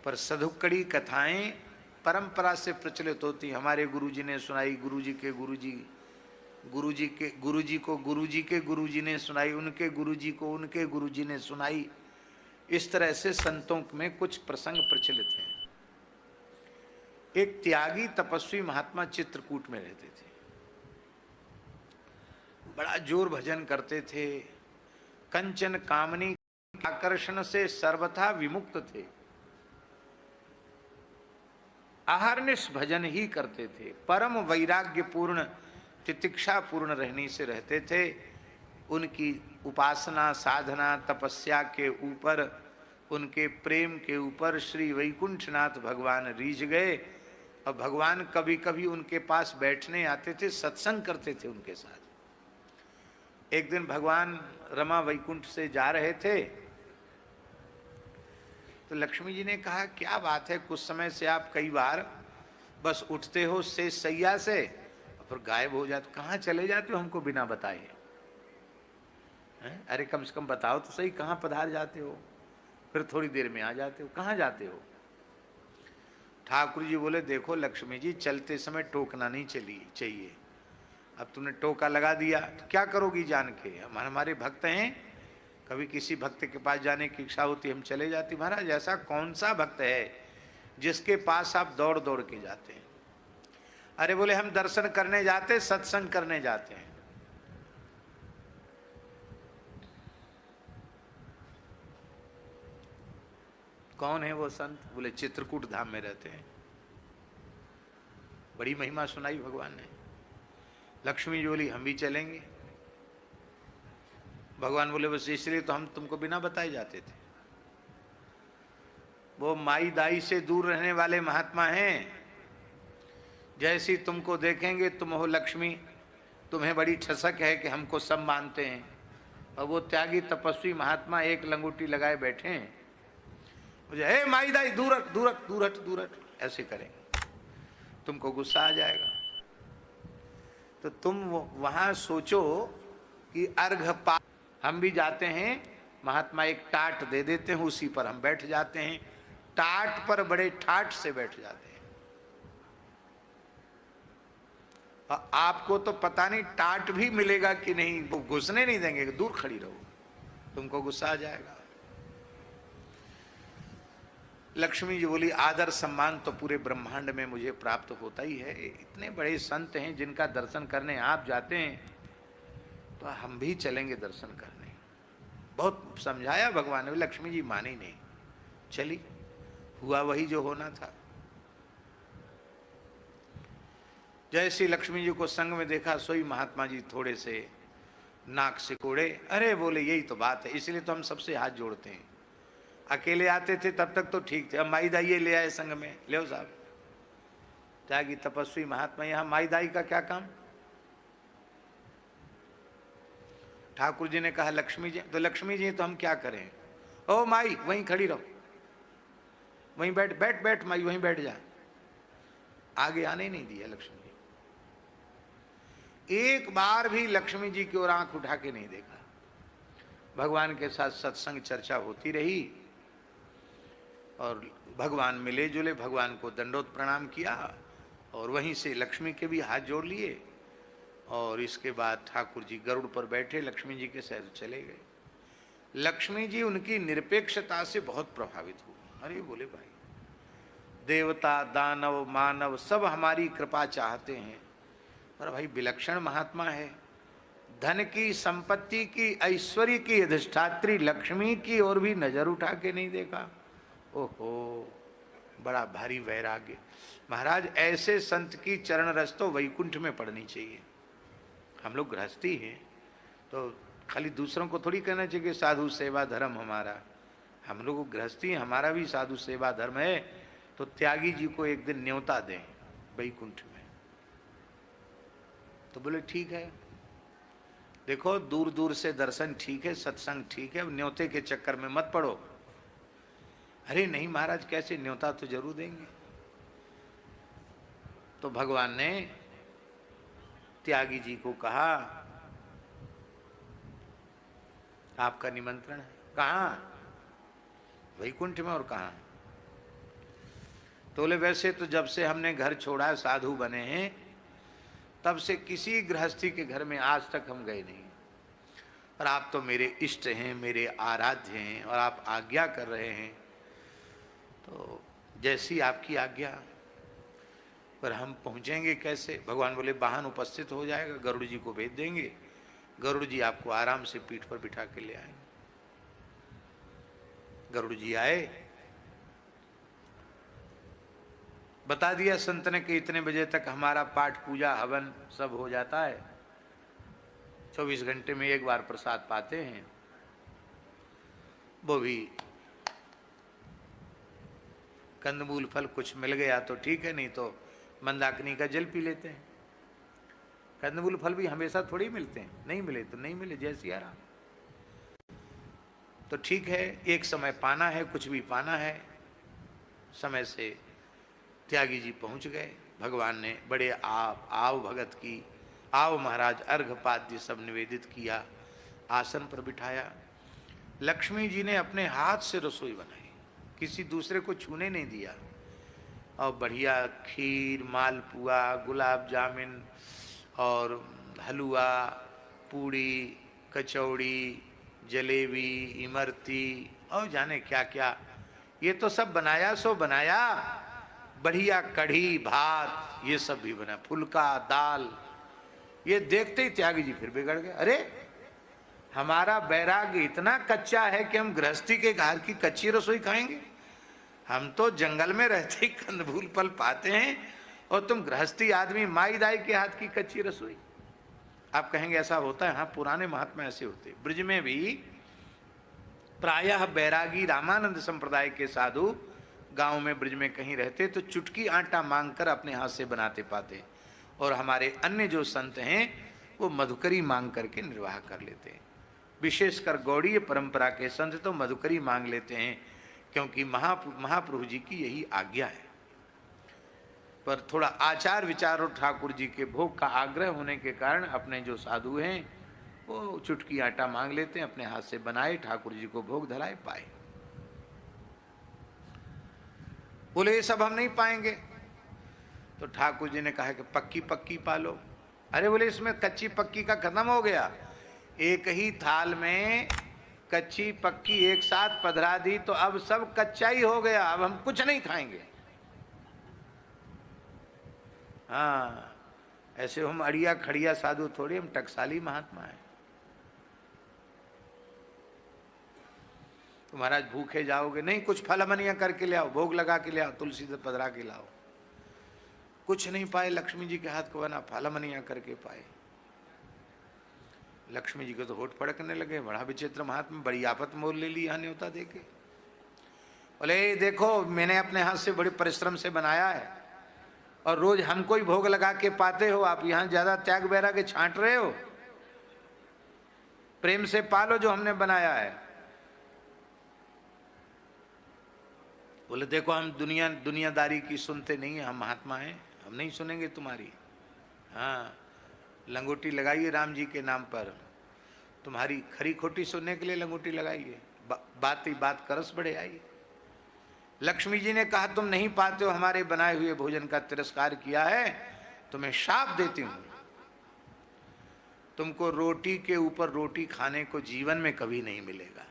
पर सधुक्कड़ी कथाएं परंपरा से प्रचलित होती। हमारे गुरुजी ने सुनाई, गुरुजी के गुरुजी, गुरुजी के गुरुजी को गुरुजी के गुरुजी ने सुनाई, उनके गुरुजी को उनके गुरुजी ने सुनाई। इस तरह से संतों में कुछ प्रसंग प्रचलित हैं। एक त्यागी तपस्वी महात्मा चित्रकूट में रहते थे। बड़ा जोर भजन करते थे। कंचन कामनी आकर्षण से सर्वथा विमुक्त थे। अहर्निश भजन ही करते थे। परम वैराग्य पूर्ण, तितिक्षा पूर्ण रहनी से रहते थे। उनकी उपासना, साधना, तपस्या के ऊपर, उनके प्रेम के ऊपर श्री वैकुंठनाथ भगवान रीझ गए और भगवान कभी कभी उनके पास बैठने आते थे, सत्संग करते थे उनके साथ। एक दिन भगवान रमा वैकुंठ से जा रहे थे तो लक्ष्मी जी ने कहा, क्या बात है, कुछ समय से आप कई बार बस उठते हो से सैया से और फिर गायब हो जाते, कहाँ चले जाते हो हमको बिना बताए? अरे कम से कम बताओ तो सही, कहाँ पधार जाते हो, फिर थोड़ी देर में आ जाते हो, कहाँ जाते हो? ठाकुर जी बोले, देखो लक्ष्मी जी, चलते समय टोकना नहीं चाहिए। अब तुमने टोका लगा दिया तो क्या करोगी जान के? हमारे भक्त हैं, कभी किसी भक्त के पास जाने की इच्छा होती हम चले जाते। महाराज ऐसा कौन सा भक्त है जिसके पास आप दौड़ दौड़ के जाते हैं? अरे बोले, हम दर्शन करने जाते, सत्संग करने जाते हैं। कौन है वो संत? बोले चित्रकूट धाम में रहते हैं। बड़ी महिमा सुनाई भगवान ने। लक्ष्मी जी बोली, हम भी चलेंगे। भगवान बोले, बस इसलिए तो हम तुमको बिना बताए जाते थे। वो माई दाई से दूर रहने वाले महात्मा हैं। जैसी तुमको देखेंगे, तुम हो लक्ष्मी, तुम्हें बड़ी ठसक है कि हमको सब मानते हैं। और वो त्यागी तपस्वी महात्मा एक लंगोटी लगाए बैठे हैं। मुझे, हे माई दाई, दूर हट दूर हट दूर हट दूर हट, ऐसे करेंगे, तुमको गुस्सा आ जाएगा। तो तुम वहां सोचो कि अर्घ पा, हम भी जाते हैं, महात्मा एक टाट दे देते हैं, उसी पर हम बैठ जाते हैं। टाट पर बड़े ठाट से बैठ जाते हैं। और आपको तो पता नहीं टाट भी मिलेगा कि नहीं, वो घुसने नहीं देंगे, दूर खड़ी रहो, तुमको गुस्सा आ जाएगा। लक्ष्मी जी बोली, आदर सम्मान तो पूरे ब्रह्मांड में मुझे प्राप्त होता ही है। इतने बड़े संत हैं जिनका दर्शन करने आप जाते हैं, तो हम भी चलेंगे दर्शन करने। बहुत समझाया भगवान ने, लक्ष्मी जी मानी नहीं, चली। हुआ वही जो होना था। जैसे लक्ष्मी जी को संग में देखा, सोई महात्मा जी थोड़े से नाक सिकोड़े। अरे बोले, यही तो बात है, इसलिए तो हम सबसे हाथ जोड़ते हैं। अकेले आते थे तब तक तो ठीक थे, अब माई दाई ले आए संग में, ले साहब। त्यागी तपस्वी महात्मा, यहाँ माई दाई का क्या काम? ठाकुर जी ने कहा लक्ष्मी जी, तो लक्ष्मी जी तो हम क्या करें? ओ माई, वहीं खड़ी रहो, वहीं बैठ बैठ बैठ माई, वहीं बैठ जा। आगे आने ही नहीं दिया लक्ष्मी जी। एक बार भी लक्ष्मी जी की ओर आंख उठा के नहीं देखा। भगवान के साथ सत्संग चर्चा होती रही और भगवान मिले जुले, भगवान को दंडोत प्रणाम किया और वहीं से लक्ष्मी के भी हाथ जोड़ लिए। और इसके बाद ठाकुर जी गरुड़ पर बैठे, लक्ष्मी जी के शहर चले गए। लक्ष्मी जी उनकी निरपेक्षता से बहुत प्रभावित हुई। अरे बोले, भाई देवता, दानव, मानव सब हमारी कृपा चाहते हैं, पर भाई विलक्षण महात्मा है। धन की, संपत्ति की, ऐश्वर्य की अधिष्ठात्री लक्ष्मी की ओर भी नजर उठा के नहीं देखा। ओहो, बड़ा भारी वैराग्य। महाराज ऐसे संत की चरण रस तो वैकुंठ में पड़नी चाहिए। हम लोग गृहस्थी हैं तो खाली दूसरों को थोड़ी कहना चाहिए कि साधु सेवा धर्म हमारा। हम लोग गृहस्थी हैं, हमारा भी साधु सेवा धर्म है। तो त्यागी जी को एक दिन न्योता दें वैकुंठ में। तो बोले ठीक है। देखो, दूर दूर से दर्शन ठीक है, सत्संग ठीक है, न्योते के चक्कर में मत पड़ो। अरे नहीं महाराज, कैसे? न्योता तो जरूर देंगे। तो भगवान ने त्यागी जी को कहा, आपका निमंत्रण है। कहाँ? वैकुंठ में। और कहाँ? तो बोले वैसे तो जब से हमने घर छोड़ा साधु बने हैं तब से किसी गृहस्थी के घर में आज तक हम गए नहीं, और आप तो मेरे इष्ट हैं, मेरे आराध्य हैं, और आप आज्ञा कर रहे हैं तो जैसी आपकी आज्ञा। पर हम पहुंचेंगे कैसे? भगवान बोले वाहन उपस्थित हो जाएगा, गरुड़ जी को भेज देंगे, गरुड़ जी आपको आराम से पीठ पर बिठा के ले आएंगे। गरुड़ जी आए, बता दिया संत ने कि इतने बजे तक हमारा पाठ पूजा हवन सब हो जाता है, 24 घंटे में एक बार प्रसाद पाते हैं। वो भी कंदमूल फल कुछ मिल गया तो ठीक है, नहीं तो मंदाकिनी का जल पी लेते हैं। कंदमूल फल भी हमेशा थोड़ी मिलते हैं, नहीं मिले तो नहीं मिले, जैसी आराम। तो ठीक है, एक समय पाना है, कुछ भी पाना है। समय से त्यागी जी पहुंच गए। भगवान ने बड़े आव भगत की, आओ महाराज, अर्घपाद्य सब निवेदित किया, आसन पर बिठाया। लक्ष्मी जी ने अपने हाथ से रसोई बनाई, किसी दूसरे को छूने नहीं दिया, और बढ़िया खीर, मालपुआ, गुलाब जामुन और हलवा, पूड़ी, कचौड़ी, जलेबी, इमरती और जाने क्या क्या, ये तो सब बनाया सो बनाया। बढ़िया कढ़ी, भात, ये सब भी बना, फुल्का, दाल। ये देखते ही त्यागी जी फिर बिगड़ गए। अरे हमारा बैराग्य इतना कच्चा है कि हम गृहस्थी के घर की कच्ची रसोई खाएंगे? हम तो जंगल में रहते ही कंदमूल फल पाते हैं, और तुम गृहस्थी आदमी माई दाई के हाथ की कच्ची रसोई। आप कहेंगे ऐसा होता है? हाँ, पुराने महात्मा ऐसे होते। ब्रज में भी प्रायः बैरागी रामानंद संप्रदाय के साधु गांव में ब्रज में कहीं रहते तो चुटकी आटा मांगकर अपने हाथ से बनाते पाते, और हमारे अन्य जो संत हैं वो मधुकरी मांग करके निर्वाह कर लेते हैं। विशेषकर गौड़ीय परंपरा के संत तो मधुकरी मांग लेते हैं, क्योंकि महाप्रभु जी की यही आज्ञा है। पर थोड़ा आचार विचार और ठाकुर जी के भोग का आग्रह होने के कारण अपने जो साधु हैं वो चुटकी आटा मांग लेते हैं, अपने हाथ से बनाए, ठाकुर जी को भोग धराए, पाए। बोले ये सब हम नहीं पाएंगे, तो ठाकुर जी ने कहा कि पक्की पक्की पालो। अरे बोले इसमें कच्ची पक्की का खत्म हो गया, एक ही थाल में कच्ची पक्की एक साथ पधरा दी तो अब सब कच्चा ही हो गया, अब हम कुछ नहीं खाएंगे। हाँ, ऐसे हम अड़िया खड़िया साधु थोड़ी, हम टकसाली महात्मा है। तो महाराज भूखे जाओगे? नहीं, कुछ फलमनिया करके ले आओ, भोग लगा के ले आओ, तुलसी से पधरा के लाओ। कुछ नहीं पाए, लक्ष्मी जी के हाथ को बना फलमनिया करके पाए। लक्ष्मी जी को तो होठ फड़कने लगे, बड़ा विचित्र महात्मा, बड़ी आफत मोल ले ली यहाँ न्योता देके। बोले देखो मैंने अपने हाथ से बड़े परिश्रम से बनाया है, और रोज हमको ही भोग लगा के पाते हो, आप यहाँ ज्यादा त्याग बैरा के छांट रहे हो, प्रेम से पालो जो हमने बनाया है। बोले देखो हम दुनियादारी की सुनते नहीं है, हम महात्मा हैं, हम नहीं सुनेंगे तुम्हारी। हाँ, लंगोटी लगाइए राम जी के नाम पर, तुम्हारी खरी खोटी सुनने के लिए लंगोटी लगाइए, बात ही बात करस बढ़े आइए। लक्ष्मी जी ने कहा तुम नहीं पाते हो, हमारे बनाए हुए भोजन का तिरस्कार किया है, तुम्हें शाप देती हूं, तुमको रोटी के ऊपर रोटी खाने को जीवन में कभी नहीं मिलेगा।